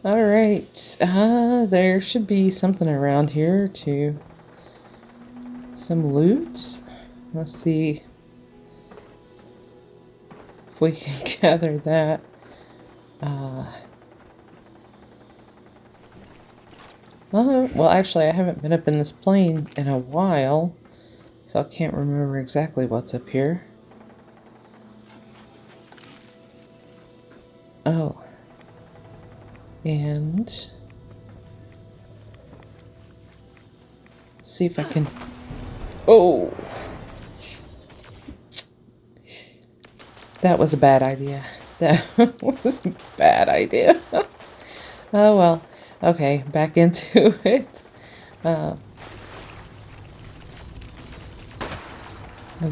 Alright, there should be something around here to some loot. Let's see if we can gather that. Well, actually, I haven't been up in this plane in a while, so I can't remember exactly what's up here. Oh. And see if I can. Oh! That was a bad idea. That was a bad idea. Oh well. Okay, back into it. I'm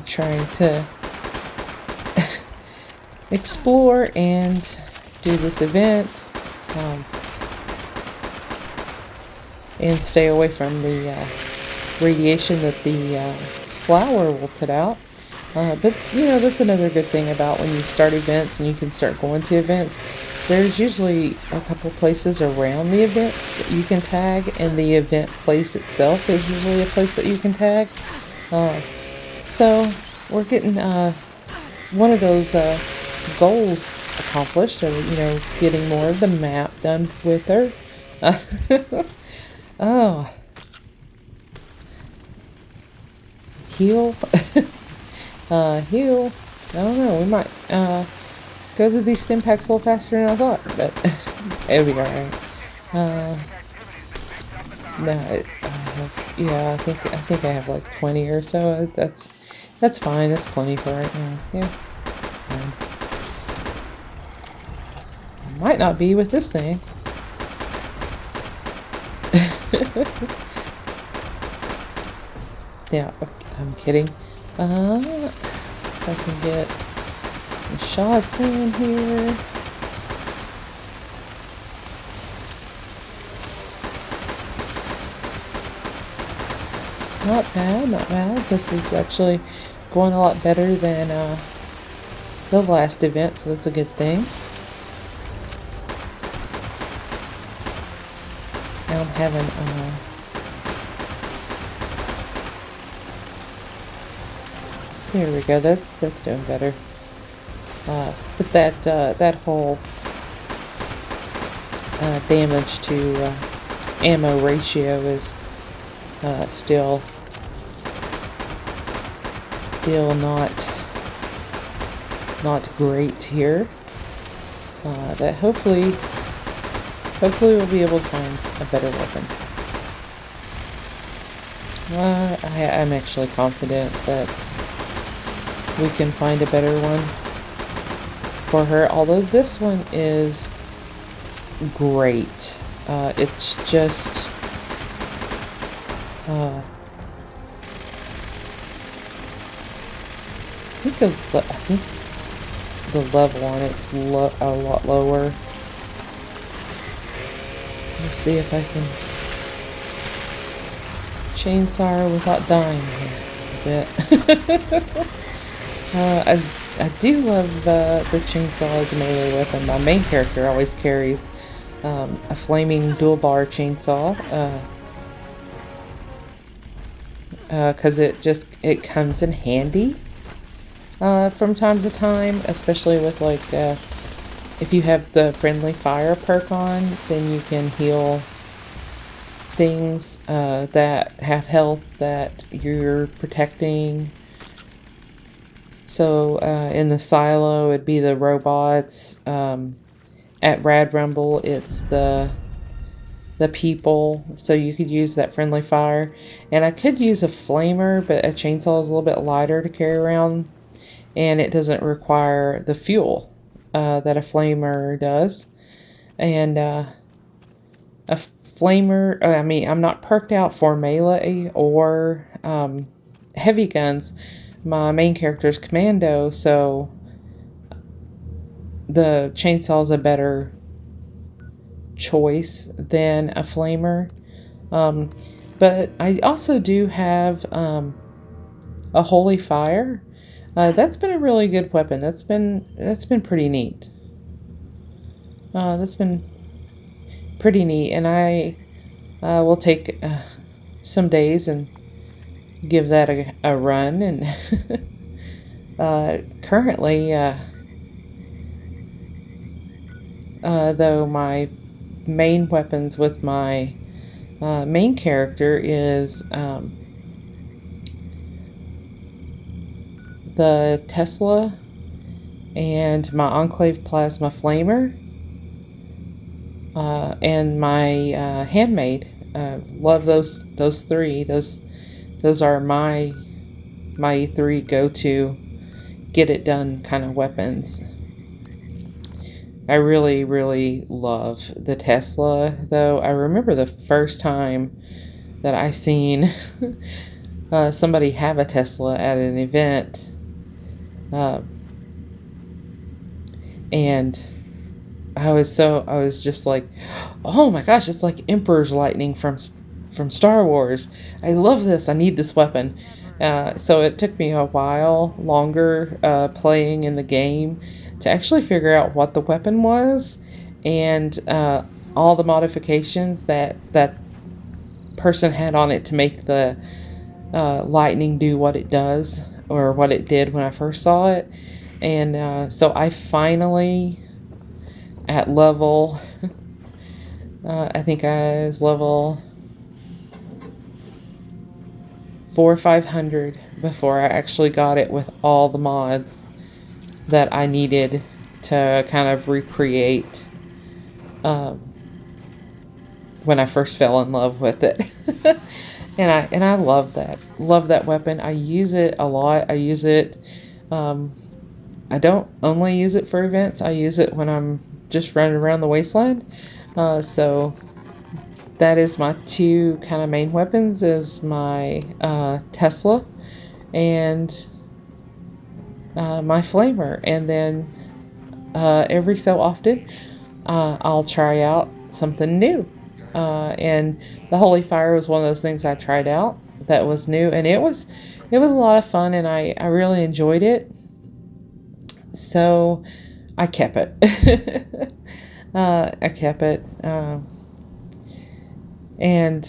trying to explore and do this event. And stay away from the radiation that the flower will put out. But, you know, that's another good thing about when you start events and you can start going to events. There's usually a couple places around the events that you can tag, and the event place itself is usually a place that you can tag. So we're getting one of those goals accomplished, or, you know, getting more of the map done with her. Oh. Heal? Heal? I don't know, we might go through these stim packs a little faster than I thought, but it'll be alright. No, yeah, I think I have like 20 or so. That's fine. That's plenty for right now. Yeah. Might not be with this thing. Yeah, I'm kidding. If I can get some shots in here. Not bad, not bad. This is actually going a lot better than the last event, so that's a good thing. Now I'm having there we go. That's doing better. But that whole damage to ammo ratio is still not great here. But hopefully we'll be able to find a better weapon. I'm actually confident that we can find a better one for her, although this one is great. It's just I think the level on it's a lot lower. Let's see if I can chainsaw her without dying here a bit. I do love the chainsaw as a melee weapon. My main character always carries a flaming dual bar chainsaw because it comes in handy from time to time, especially with like if you have the friendly fire perk on, then you can heal things that have health that you're protecting. So in the silo, it'd be the robots. At Rad Rumble, it's the people. So you could use that friendly fire. And I could use a flamer, but a chainsaw is a little bit lighter to carry around. And it doesn't require the fuel that a flamer does. And a flamer, I mean, I'm not perked out for melee or heavy guns. My main character is Commando, so the chainsaw is a better choice than a flamer. But I also do have a holy fire. That's been a really good weapon. That's been pretty neat. That's been pretty neat, and I will take some days and give that a run. And currently, though my main weapons with my main character is the Tesla and my Enclave Plasma Flamer, and my Handmade. Love those three. Those are my three go-to get it done kind of weapons. I really, really love the Tesla, though. I remember the first time that I seen somebody have a Tesla at an event, uh, and I was just like, oh my gosh, it's like Emperor's Lightning from Star Wars. I love this. I need this weapon. So it took me a while longer playing in the game to actually figure out what the weapon was, and all the modifications that person had on it to make the lightning do what it does, or what it did when I first saw it. And so I finally, at level, I think I was level 4 or 500 before I actually got it with all the mods that I needed to kind of recreate um, when I first fell in love with it. And I love that weapon. I use it a lot. I use it. Um, I don't only use it for events. I use it when I'm just running around the wasteland. So that is my two kind of main weapons, is my Tesla and my Flamer. And then every so often I'll try out something new. And the Holy Fire was one of those things I tried out that was new, and it was a lot of fun, and I really enjoyed it. So I kept it. I kept it. And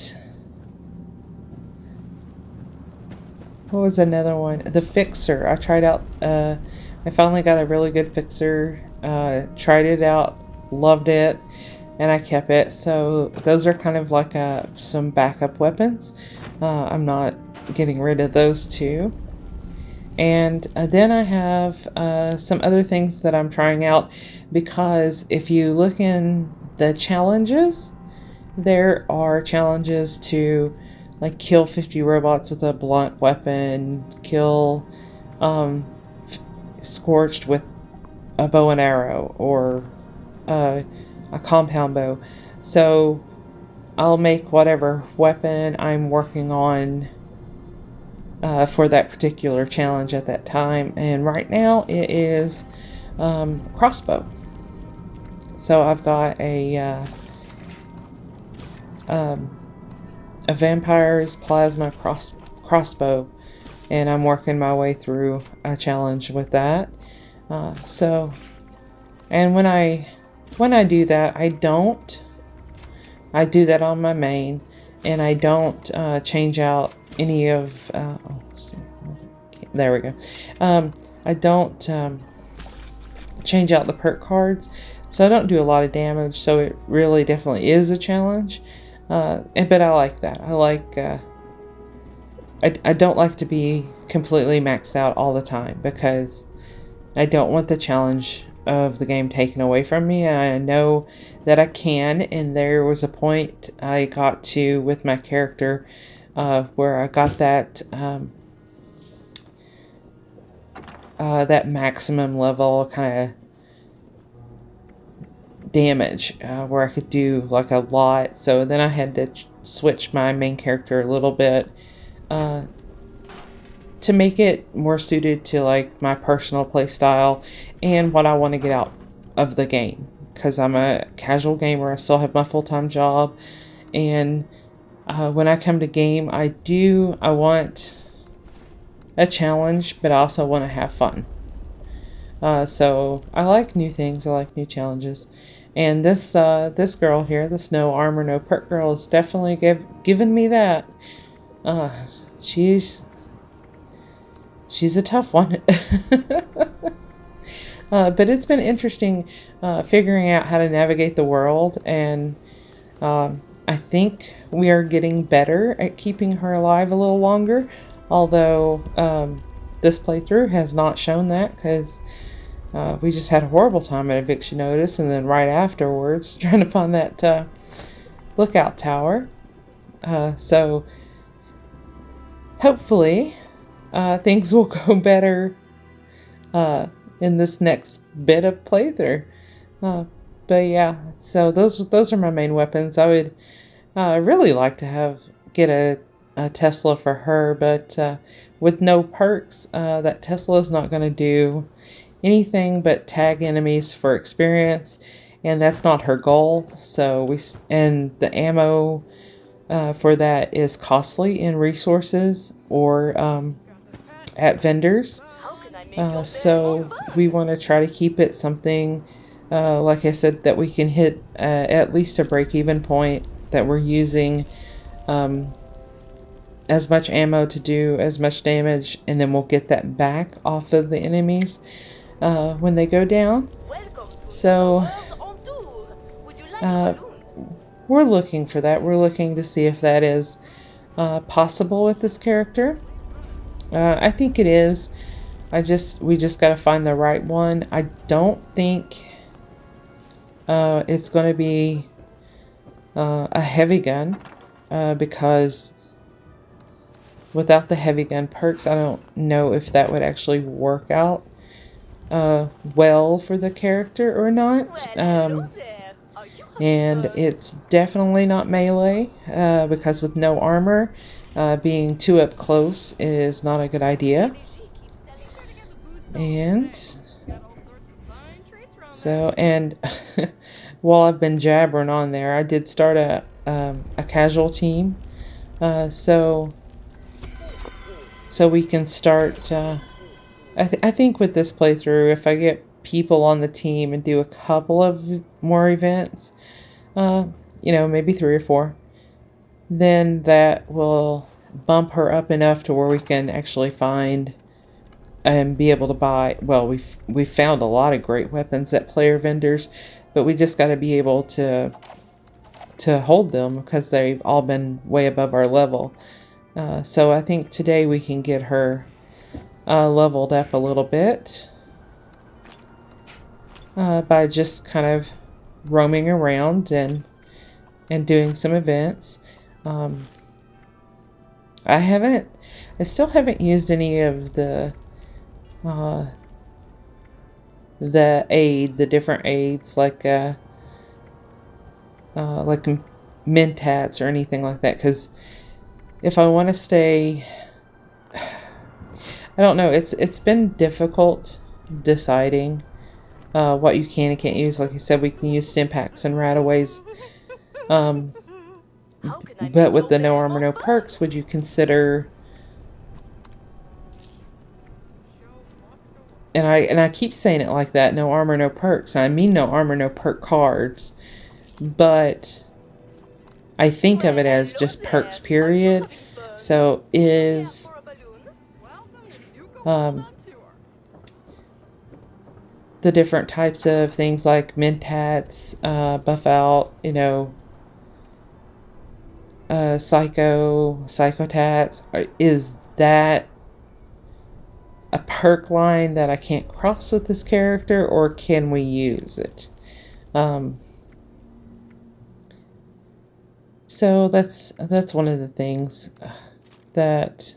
what was another one? The Fixer. I tried out. I finally got a really good Fixer. Tried it out. Loved it. And I kept it. So those are kind of like some backup weapons. I'm not getting rid of those two. And then I have some other things that I'm trying out, because if you look in the challenges, there are challenges to like kill 50 robots with a blunt weapon, kill Scorched with a bow and arrow, or a compound bow. So I'll make whatever weapon I'm working on for that particular challenge at that time. And right now it is crossbow. So I've got a vampire's plasma crossbow, and I'm working my way through a challenge with that. And when I do that, I do that on my main, and I don't change out any of, there we go. I don't change out the perk cards, so I don't do a lot of damage, so it really definitely is a challenge. But I like that. I don't like to be completely maxed out all the time, because I don't want the challenge of the game taken away from me, and I know that I can. And there was a point I got to with my character where I got that that maximum level kind of damage, where I could do like a lot. So then I had to switch my main character a little bit to make it more suited to like my personal play style and what I want to get out of the game, because I'm a casual gamer. I still have my full-time job, and when I come to game, I want a challenge, but I also want to have fun. So I like new things. I like new challenges. And this girl here, this no armor, no perk girl, is definitely given me that. Uh, she's a tough one. But it's been interesting figuring out how to navigate the world, and I think we are getting better at keeping her alive a little longer, although this playthrough has not shown that, because we just had a horrible time at eviction notice, and then right afterwards trying to find that lookout tower. So hopefully things will go better in this next bit of playthrough. But yeah, so those are my main weapons. I would really like to get a Tesla for her, but with no perks, that Tesla is not going to do anything but tag enemies for experience, and that's not her goal. So and the ammo for that is costly in resources or at vendors. So we want to try to keep it something, like I said, that we can hit at least a break-even point, that we're using as much ammo to do as much damage, and then we'll get that back off of the enemies when they go down. So we're looking for that. We're looking to see if that is possible with this character. I think it is. We just got to find the right one. I don't think it's going to be a heavy gun, because without the heavy gun perks, I don't know if that would actually work out well for the character or not. And it's definitely not melee, because with no armor, being too up close is not a good idea. And so, and while I've been jabbering on there, I did start a casual team, so we can start. I think with this playthrough, if I get people on the team and do a couple of more events, maybe 3 or 4, then that will bump her up enough to where we can actually find and be able to buy. Well, we've found a lot of great weapons at player vendors, but we just got to be able to hold them, because they've all been way above our level. So I think today we can get her leveled up a little bit by just kind of roaming around and doing some events. I still haven't used any of the different aids, like mentats or anything like that, because if I want to stay, I don't know, it's been difficult deciding what you can and can't use. Like I said, we can use stim packs and rataways, but with the no armor, no perks, would you consider? And I keep saying it like that, no armor, no perks. I mean no armor, no perk cards. But I think of it as just perks, period. So is the different types of things like mentats, buff out, psychotats, is that a perk line that I can't cross with this character, or can we use it? So that's one of the things that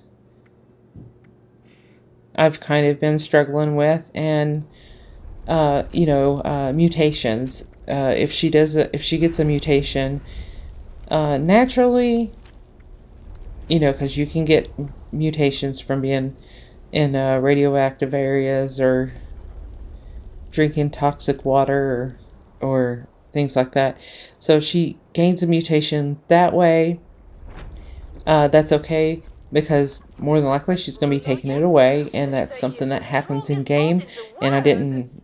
I've kind of been struggling with, and mutations. If she gets a mutation, naturally, because you can get mutations from being in radioactive areas or drinking toxic water or things like that. So she gains a mutation that way. That's okay, because more than likely she's going to be taking it away, and that's something that happens in game, and I didn't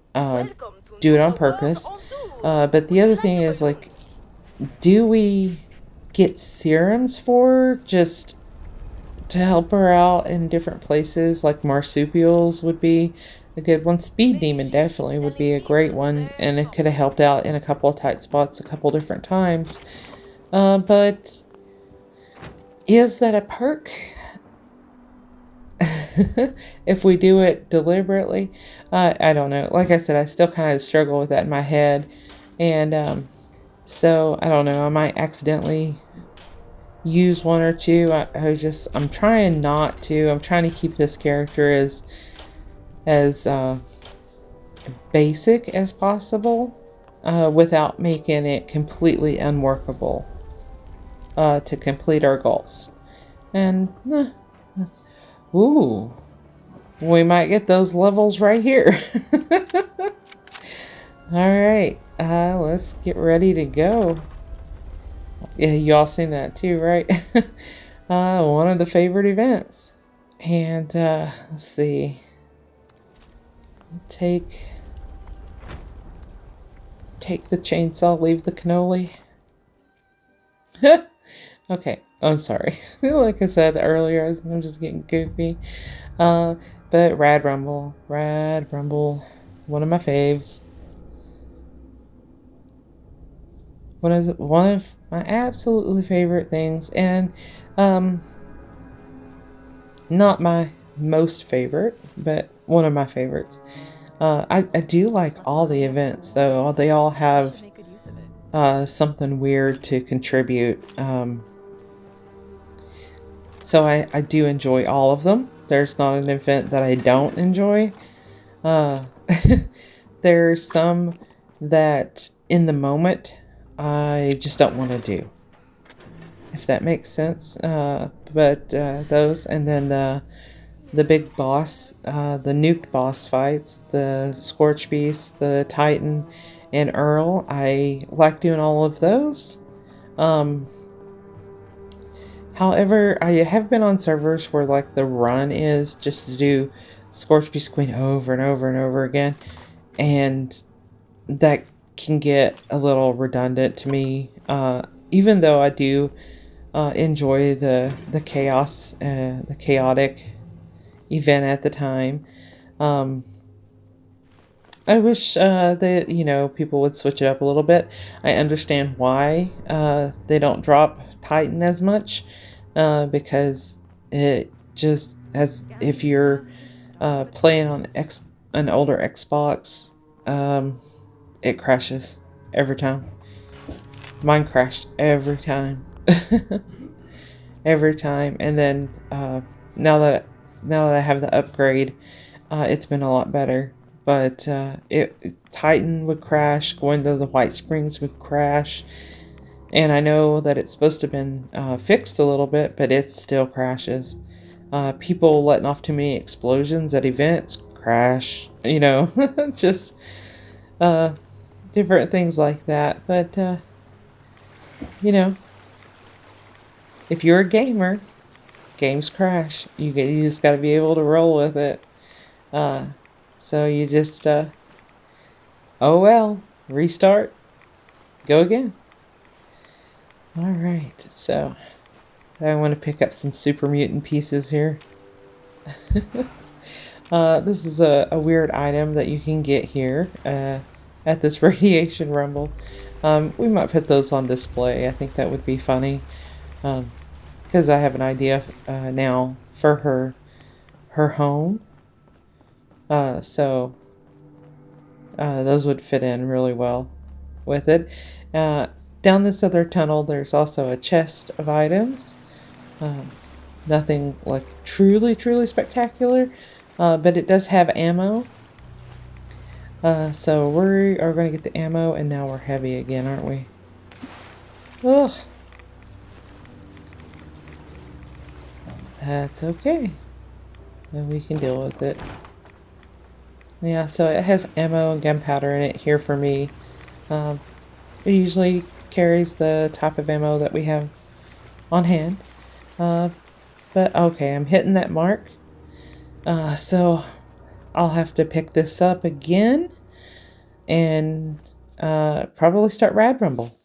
do it on purpose. But the other thing is, like, do we get serums for her just to help her out in different places? Like marsupials would be a good one. Speed Demon definitely would be a great one, and it could have helped out in a couple of tight spots a couple different times. But is that a perk? If we do it deliberately, I don't know. Like I said, I still kind of struggle with that in my head, and so I don't know. I might accidentally use one or two. I'm trying not to. I'm trying to keep this character as basic as possible, without making it completely unworkable to complete our goals. And that's, ooh, we might get those levels right here. All right, let's get ready to go. Yeah, y'all seen that too, right? One of the favorite events. And let's see. Take the chainsaw, leave the cannoli. Okay, I'm sorry. Like I said earlier, I'm just getting goofy. But Rad Rumble, one of my faves. One of my absolutely favorite things, and not my most favorite, but one of my favorites. I do like all the events, though. They all have something weird to contribute. So I do enjoy all of them. There's not an event that I don't enjoy. Uh, there's some that in the moment I just don't want to do, if that makes sense. But those, and then the big boss, the nuked boss fights, the Scorch Beast, the Titan, and Earl. I like doing all of those. Um, However, I have been on servers where like the run is just to do Scorch Beast Queen over and over and over again, and that can get a little redundant to me. Even though I do enjoy the chaos, the chaotic event at the time. Um, I wish that people would switch it up a little bit. I understand why they don't drop Titan as much, because it just as if you're playing on an older Xbox, it crashes every time. Mine crashed every time, every time. And then now that I have the upgrade, it's been a lot better. But Titan would crash, going to the White Springs would crash, and I know that it's supposed to have been fixed a little bit, but it still crashes. People letting off too many explosions at events crash, just uh, different things like that. But you know, if you're a gamer, games crash. You just got to be able to roll with it. Uh, so you just oh well, restart, go again. All right, so I want to pick up some super mutant pieces here. This is a weird item that you can get here at this radiation rumble. We might put those on display. I think that would be funny, because I have an idea now for her home. So those would fit in really well with it. Down this other tunnel, there's also a chest of items. Um, Nothing like truly spectacular, but it does have ammo. So we are going to get the ammo, and now we're heavy again, aren't we? Ugh. That's okay. And we can deal with it. Yeah, so it has ammo and gunpowder in it here for me. It usually carries the type of ammo that we have on hand. But okay, I'm hitting that mark. So I'll have to pick this up again and Probably start Rad Rumble.